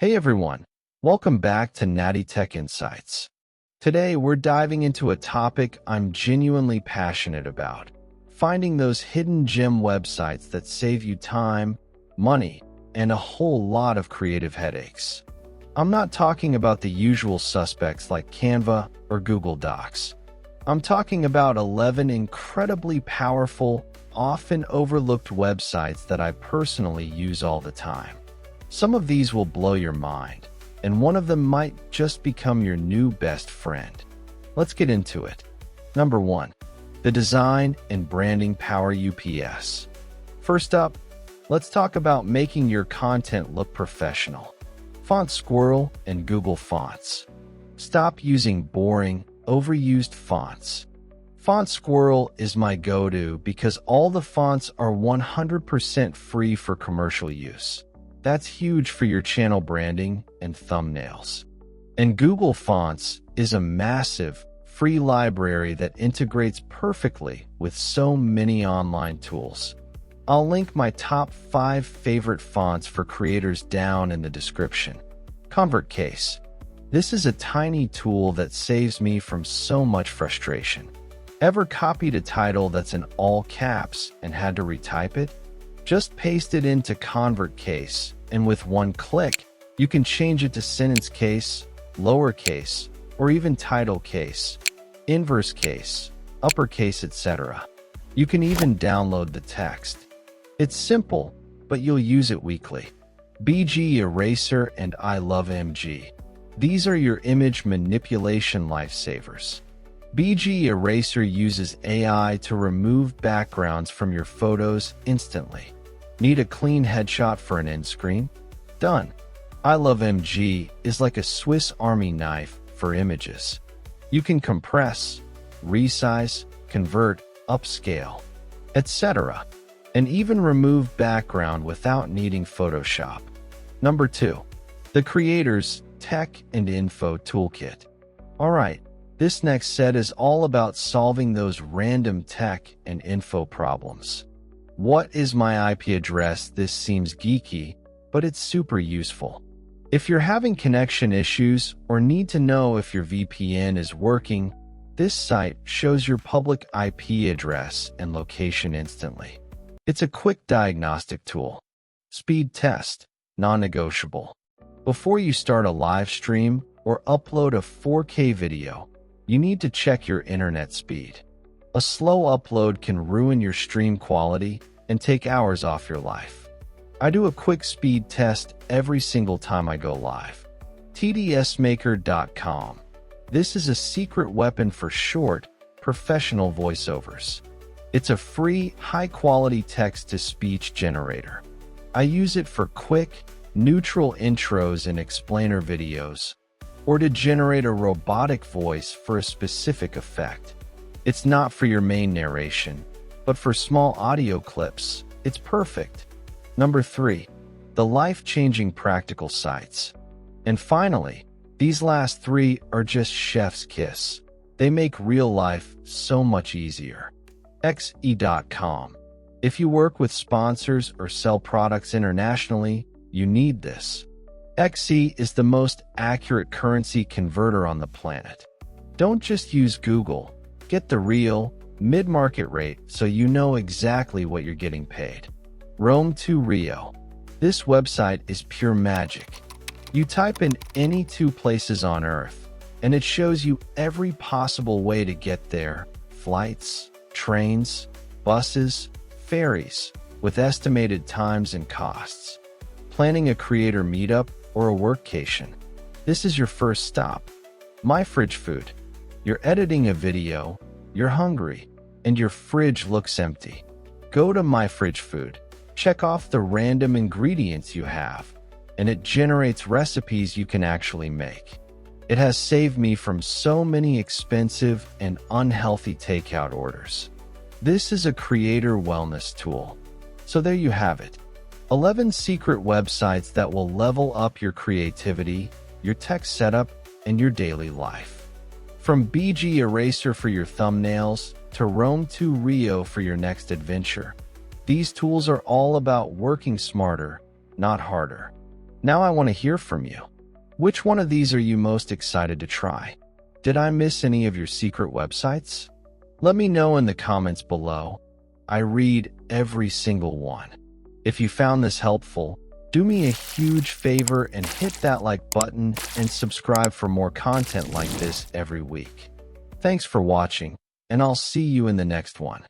Hey everyone, welcome back to NattyTechInsights. Today we're diving into a topic I'm genuinely passionate about, finding those hidden gem websites that save you time, money, and a whole lot of creative headaches. I'm not talking about the usual suspects like Canva or Google Docs. I'm talking about 11 incredibly powerful, often overlooked websites that I personally use all the time. Some of these will blow your mind, and one of them might just become your new best friend. Let's get into it. Number 1. The Design and Branding Power UPS. First up, let's talk about making your content look professional. Font Squirrel and Google Fonts. Stop using boring, overused fonts. Font Squirrel is my go-to because all the fonts are 100% free for commercial use. That's huge for your channel branding and thumbnails. And Google Fonts is a massive, free library that integrates perfectly with so many online tools. I'll link my top 5 favorite fonts for creators down in the description. ConvertCase. This is a tiny tool that saves me from so much frustration. Ever copied a title that's in all caps and had to retype it? Just paste it into ConvertCase, and with one click, you can change it to sentence case, lowercase, or even title case, inverse case, uppercase, etc. You can even download the text. It's simple, but you'll use it weekly. Bg.Eraser and iLoveIMG. These are your image manipulation lifesavers. Bg.Eraser uses AI to remove backgrounds from your photos instantly. Need a clean headshot for an end screen? Done. iLoveIMG is like a Swiss Army knife for images. You can compress, resize, convert, upscale, etc., and even remove background without needing Photoshop. Number 2. The Creator's Tech and Info Toolkit. Alright, this next set is all about solving those random tech and info problems. What is my IP address? This seems geeky, but it's super useful. If you're having connection issues or need to know if your VPN is working, this site shows your public IP address and location instantly. It's a quick diagnostic tool. Speed test, non-negotiable. Before you start a live stream or upload a 4K video, you need to check your internet speed. A slow upload can ruin your stream quality and take hours off your life. I do a quick speed test every single time I go live. TTSMaker.com. This is a secret weapon for short, professional voiceovers. It's a free, high-quality text-to-speech generator. I use it for quick, neutral intros and explainer videos, or to generate a robotic voice for a specific effect. It's not for your main narration, but for small audio clips, it's perfect. Number 3. The life-changing practical sites. And finally, these last 3 are just chef's kiss. They make real life so much easier. xe.com. If you work with sponsors or sell products internationally, you need this. XE is the most accurate currency converter on the planet. Don't just use Google. Get the real, mid-market rate so you know exactly what you're getting paid. Rome to Rio. This website is pure magic. You type in any 2 places on Earth, and it shows you every possible way to get there. Flights, trains, buses, ferries, with estimated times and costs. Planning a creator meetup or a workcation. This is your first stop. MyFridgeFood. You're editing a video, you're hungry, and your fridge looks empty. Go to MyFridgeFood, check off the random ingredients you have, and it generates recipes you can actually make. It has saved me from so many expensive and unhealthy takeout orders. This is a creator wellness tool. So there you have it. 11 secret websites that will level up your creativity, your tech setup, and your daily life. From Bg.Eraser for your thumbnails to Rome to Rio for your next adventure, these tools are all about working smarter, not harder. Now I want to hear from you. Which one of these are you most excited to try? Did I miss any of your secret websites? Let me know in the comments below. I read every single one. If you found this helpful, do me a huge favor and hit that like button and subscribe for more content like this every week. Thanks for watching, and I'll see you in the next one.